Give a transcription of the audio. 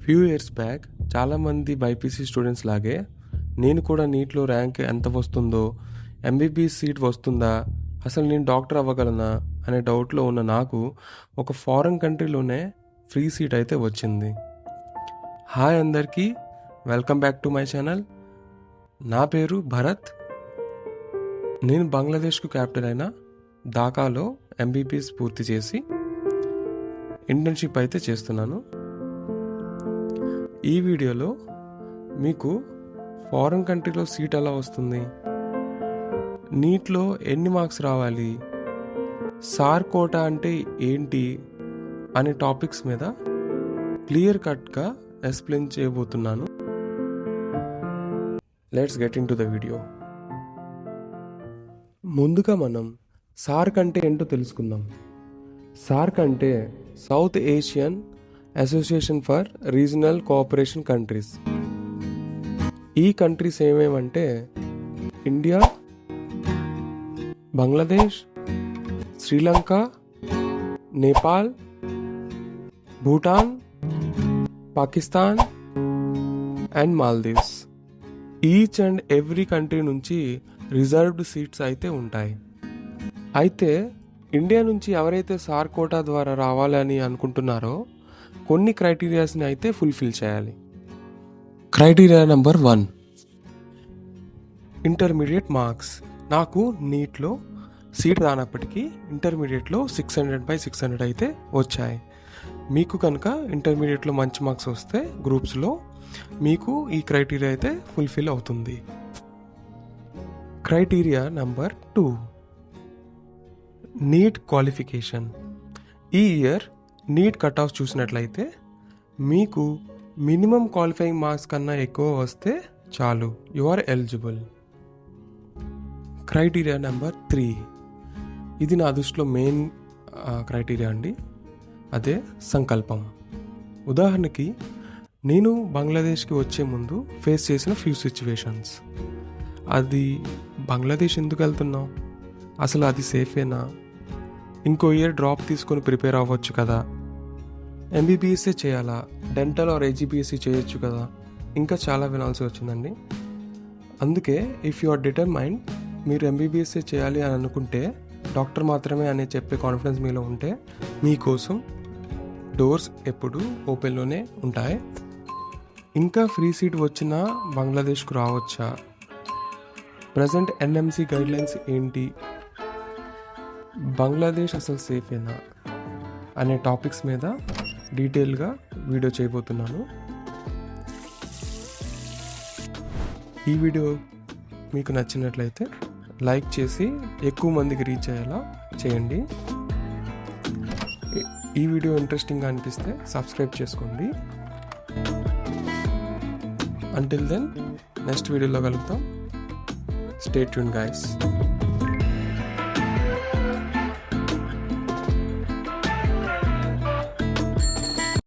Few years back చాలామంది BiPC students లాగే నేను కూడా నీట్లో ర్యాంక్ ఎంత వస్తుందో, ఎంబీబీఎస్ సీట్ వస్తుందా, అసలు నేను డాక్టర్ అవ్వగలనా అనే డౌట్లో ఉన్న నాకు ఒక ఫారెన్ కంట్రీలోనే ఫ్రీ సీట్ అయితే వచ్చింది. హాయ్ అందరికీ, welcome back to my channel. నా పేరు భరత్. నేను బంగ్లాదేశ్కు క్యాపిటల్ అయిన ఢాకాలో ఎంబీబీఎస్ పూర్తి చేసి ఇంటర్న్షిప్ అయితే చేస్తున్నాను. ఈ వీడియోలో మీకు ఫారెన్ కంట్రీలో సీట్ ఎలా వస్తుంది, నీట్లో ఎన్ని మార్క్స్ రావాలి, సార్ కోటా అంటే ఏంటి అనే టాపిక్స్ మీద క్లియర్ కట్గా ఎక్స్ప్లెయిన్ చేయబోతున్నాను. Let's get into the video. ముందుగా మనం సార్క్ అంటే ఏంటో తెలుసుకుందాం. సార్క్ అంటే South Asian Association for Regional Cooperation countries. ఈ కంట్రీస్ ఏమేమంటే India, Bangladesh, Sri Lanka, Nepal, Bhutan, Pakistan and Maldives. Each and every country నుంచి రిజర్వ్డ్ సీట్స్ అయితే ఉంటాయి. అయితే ఇండియా నుంచి ఎవరైతే సార్ కోటా ద్వారా రావాలని అనుకుంటున్నారో కొన్ని క్రైటీరియాస్ని అయితే ఫుల్ఫిల్ చేయాలి. Criteria number 1, intermediate marks. నాకు నీట్లో సీట్ రానప్పటికీ ఇంటర్మీడియట్లో 600/600 అయితే వచ్చాయి. మీకు కనుక ఇంటర్మీడియట్లో మంచి మార్క్స్ వస్తే గ్రూప్స్లో మీకు ఈ క్రైటీరియా అయితే ఫుల్ఫిల్ అవుతుంది. Criteria number 2, NEET qualification. ఈ ఇయర్ నీట్ కట్ ఆఫ్ చూసినట్లయితే మీకు మినిమం క్వాలిఫైయింగ్ మార్క్స్ కన్నా ఎక్కువ వస్తే చాలు, you are eligible. Criteria number 3, ఇది నా దృష్టిలో మెయిన్ క్రైటీరియా అండి, అదే సంకల్పం. ఉదాహరణకి నేను బంగ్లాదేశ్కి వచ్చే ముందు ఫేస్ చేసిన ఫ్యూ సిచ్యువేషన్స్. అది బంగ్లాదేశ్ ఎందుకు వెళ్తున్నాం, అసలు అది సేఫేనా, ఇంకో ఇయర్ డ్రాప్ తీసుకొని ప్రిపేర్ అవ్వచ్చు కదా, ఎంబీబీఎస్ఏ చేయాలా, డెంటల్ ఆర్ ఏజీబీఎస్సీ చేయొచ్చు కదా, ఇంకా చాలా వినాల్సి వచ్చిందండి. అందుకే ఇఫ్ యు ఆర్ డిటర్మైండ్, మీరు ఎంబీబీఎస్ఏ చేయాలి అని అనుకుంటే, డాక్టర్ మాత్రమే అని చెప్పే కాన్ఫిడెన్స్ మీలో ఉంటే మీకోసం డోర్స్ ఎప్పుడు ఓపెన్లోనే ఉంటాయి. ఇంకా ఫ్రీ సీట్ వచ్చినా బంగ్లాదేశ్కు రావచ్చా, ప్రజెంట్ ఎన్ఎంసీ గైడ్లైన్స్ ఏంటి, బంగ్లాదేశ్ అసలు సేఫేనా అనే టాపిక్స్ మీద డీటెయిల్గా వీడియో చేయబోతున్నాను. ఈ వీడియో మీకు నచ్చినట్లయితే లైక్ చేసి ఎక్కువ మందికి రీచ్ అయ్యేలా చేయండి. ఈ వీడియో ఇంట్రెస్టింగ్గా అనిపిస్తే సబ్స్క్రైబ్ చేసుకోండి. అంటిల్ దెన్ నెక్స్ట్ వీడియోలో కలుద్దాం. Stay tune guys.